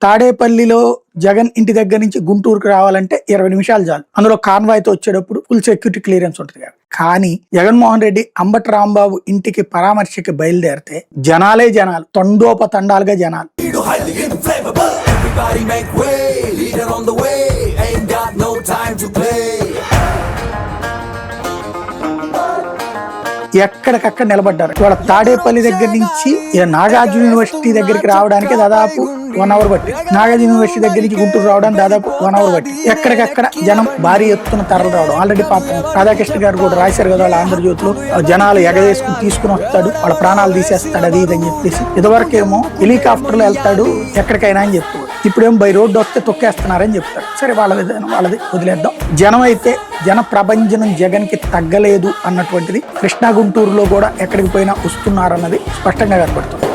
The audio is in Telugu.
తాడేపల్లిలో జగన్ ఇంటి దగ్గర నుంచి గుంటూరుకు రావాలంటే 20 నిమిషాలు చాలు. అందులో కాన్వాయ్తో వచ్చేటప్పుడు ఫుల్ సెక్యూరిటీ క్లియరెన్స్ ఉంటుంది కదా. కానీ జగన్మోహన్ రెడ్డి అంబటి రాంబాబు ఇంటికి పరామర్శకి బయలుదేరితే జనాలే జనాలు, తండోపతండాలుగా జనాలు. ఎక్కడికక్కడ నిలబడ్డారు. ఇవాళ తాడేపల్లి దగ్గర నుంచి నాగార్జున యూనివర్సిటీ దగ్గరికి రావడానికి దాదాపు 1 అవర్ పట్టి, నాగార్జున యూనివర్సిటీ దగ్గర నుంచి గుంటూరు రావడానికి దాదాపు 1 అవర్ పట్టి, ఎక్కడికక్కడ జనం భారీ ఎత్తున తరలి రావడం. ఆల్రెడీ పాపం రాధాకృష్ణ గారు కూడా రాశారు కదా వాళ్ళ ఆంధ్రజ్యోతిలో, జనాలు ఎగదేసుకుని తీసుకుని వస్తాడు, వాళ్ళ ప్రాణాలు తీసేస్తాడు అది ఇదని చెప్పేసి. ఇదివరకేమో హెలికాప్టర్లో వెళ్తాడు ఎక్కడికైనా అని చెప్తాడు, ఇప్పుడేమో బై రోడ్డు వస్తే తొక్కేస్తున్నారని చెప్తారు. సరే వాళ్ళ విధానం వాళ్ళది వదిలేద్దాం. జనం అయితే జన ప్రభంజనం జగన్ కి తగ్గలేదు అన్నటువంటిది కృష్ణా గుంటూరులో కూడా ఎక్కడికి పోయినా వస్తున్నారన్నది స్పష్టంగా కనపడుతుంది.